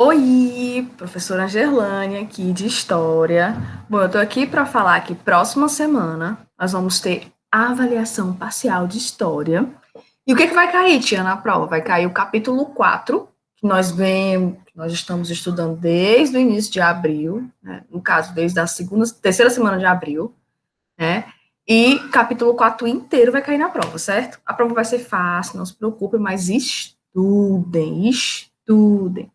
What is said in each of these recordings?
Oi, professora Gerlane aqui de História. Bom, eu tô aqui para falar que próxima semana nós vamos ter a avaliação parcial de História. E o que vai cair, tia, na prova? Vai cair o capítulo 4, que nós estamos estudando desde o início de abril, né? No caso, desde a terceira semana de abril, né? E capítulo 4 inteiro vai cair na prova, certo? A prova vai ser fácil, não se preocupe, mas estudem, estudem.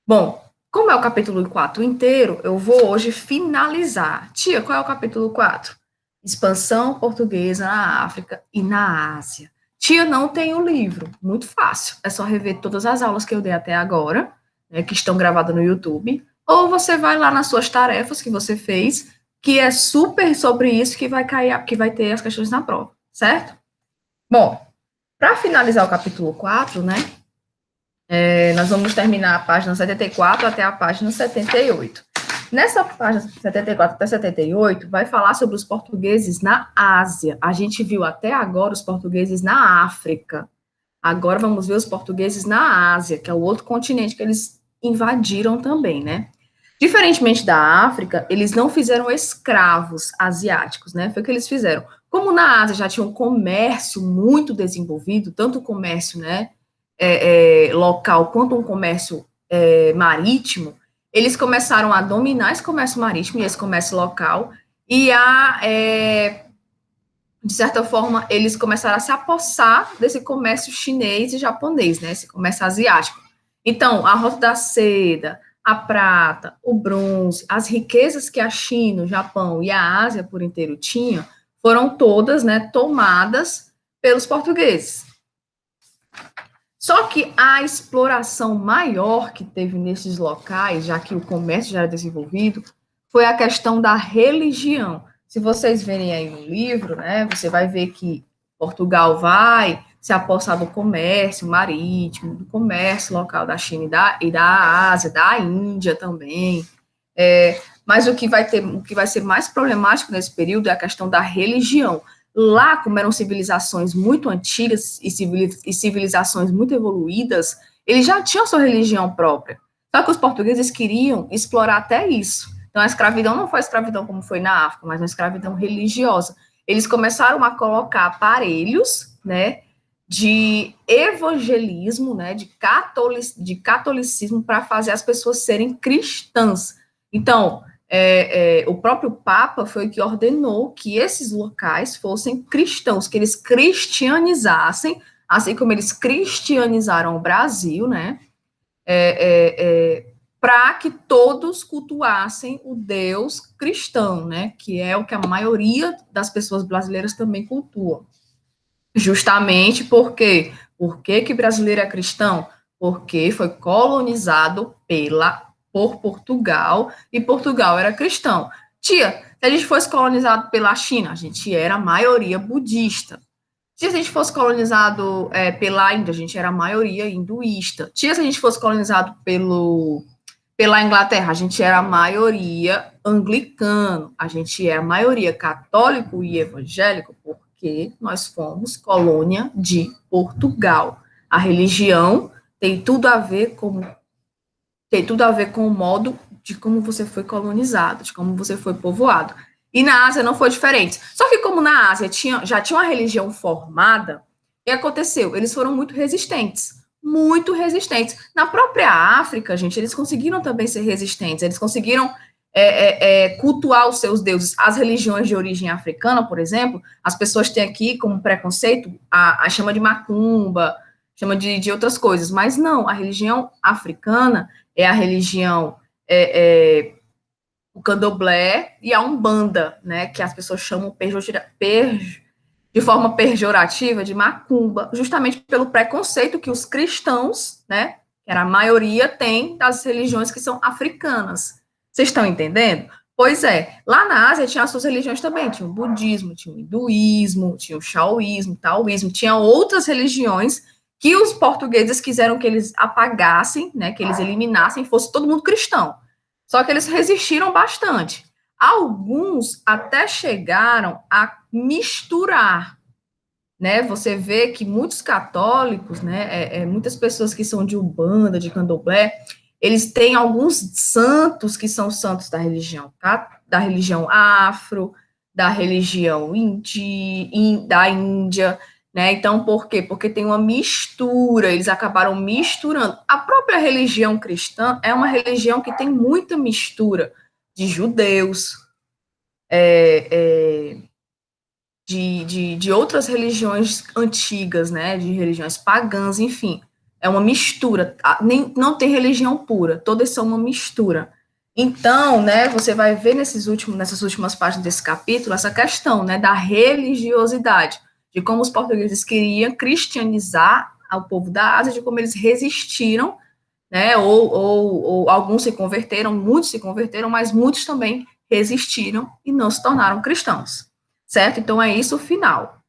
Bom, como é o capítulo 4 inteiro, eu vou hoje finalizar. Tia, qual é o capítulo 4? Expansão portuguesa na África e na Ásia. Tia, não tem o livro. Muito fácil. É só rever todas as aulas que eu dei até agora, né, que estão gravadas no YouTube. Ou você vai lá nas suas tarefas que você fez, que é super sobre isso que vai cair, que vai ter as questões na prova, certo? Bom, para finalizar o capítulo 4, né? Nós vamos terminar a página 74 até a página 78. Nessa página 74 até 78, vai falar sobre os portugueses na Ásia. A gente viu até agora os portugueses na África. Agora vamos ver os portugueses na Ásia, que é o outro continente que eles invadiram também, né? Diferentemente da África, eles não fizeram escravos asiáticos, né? Foi o que eles fizeram. Como na Ásia já tinha um comércio muito desenvolvido, tanto o comércio, né, local quanto um comércio marítimo, eles começaram a dominar esse comércio marítimo e esse comércio local e de certa forma, eles começaram a se apossar desse comércio chinês e japonês, né, esse comércio asiático. Então, a rota da seda, a prata, o bronze, as riquezas que a China, o Japão e a Ásia por inteiro tinham, foram todas, né, tomadas pelos portugueses. Só que a exploração maior que teve nesses locais, já que o comércio já era desenvolvido, foi a questão da religião. Se vocês verem aí no livro, né, você vai ver que Portugal vai se apossar do comércio marítimo, do comércio local da China e da Ásia, da Índia também. Mas o que vai ser mais problemático nesse período é a questão da religião. Lá, como eram civilizações muito antigas e civilizações muito evoluídas, eles já tinham sua religião própria. Só que os portugueses queriam explorar até isso. Então, a escravidão não foi a escravidão como foi na África, mas uma escravidão religiosa. Eles começaram a colocar aparelhos, né, de evangelismo, né, de catolicismo para fazer as pessoas serem cristãs. Então, o próprio Papa foi que ordenou que esses locais fossem cristãos, que eles cristianizassem, assim como eles cristianizaram o Brasil, né? Para que todos cultuassem o Deus cristão, né? Que é o que a maioria das pessoas brasileiras também cultuam. Justamente porque por que brasileiro é cristão? Porque foi colonizado por Portugal e Portugal era cristão. Tia, se a gente fosse colonizado pela China, a gente era a maioria budista. Se a gente fosse colonizado pela Índia, a gente era a maioria hinduísta. Tia, se a gente fosse colonizado pela Inglaterra, a gente era a maioria anglicano, a gente é a maioria católico e evangélico, porque nós fomos colônia de Portugal. A religião tem tudo a ver com o modo de como você foi colonizado, de como você foi povoado. E na Ásia não foi diferente. Só que como na Ásia já tinha uma religião formada, o que aconteceu? Eles foram muito resistentes. Muito resistentes. Na própria África, gente, eles conseguiram também ser resistentes. Eles conseguiram cultuar os seus deuses. As religiões de origem africana, por exemplo, as pessoas têm aqui como preconceito a chama de macumba, chama de outras coisas. Mas não, a religião africana é a religião o candomblé e a umbanda, né, que as pessoas chamam de forma pejorativa de macumba, justamente pelo preconceito que os cristãos, né, que era a maioria, tem das religiões que são africanas. Vocês estão entendendo? Pois é, lá na Ásia tinha as suas religiões também, tinha o budismo, tinha o hinduísmo, tinha o shaoísmo, taoísmo, tinha outras religiões que os portugueses quiseram que eles apagassem, né, que eles eliminassem, fosse todo mundo cristão. Só que eles resistiram bastante. Alguns até chegaram a misturar, né? Você vê que muitos católicos, né, muitas pessoas que são de Umbanda, de Candomblé, Eles têm alguns santos que são santos da religião, tá? Da religião afro, da religião da Índia, né? Então, por quê? Porque tem uma mistura, eles acabaram misturando. A própria religião cristã é uma religião que tem muita mistura de judeus, de outras religiões antigas, né? De religiões pagãs, enfim. É uma mistura. Não tem religião pura, todas são uma mistura. Então, né, você vai ver nessas últimas páginas desse capítulo essa questão, né, da religiosidade, de como os portugueses queriam cristianizar o povo da Ásia, de como eles resistiram, né, ou alguns se converteram, muitos se converteram, mas muitos também resistiram e não se tornaram cristãos, certo? Então é isso o final.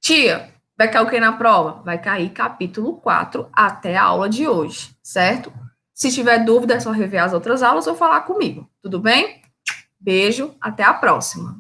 Tia, vai cair o que na prova? Vai cair capítulo 4 até a aula de hoje, certo? Se tiver dúvida, é só rever as outras aulas ou falar comigo, tudo bem? Beijo, até a próxima.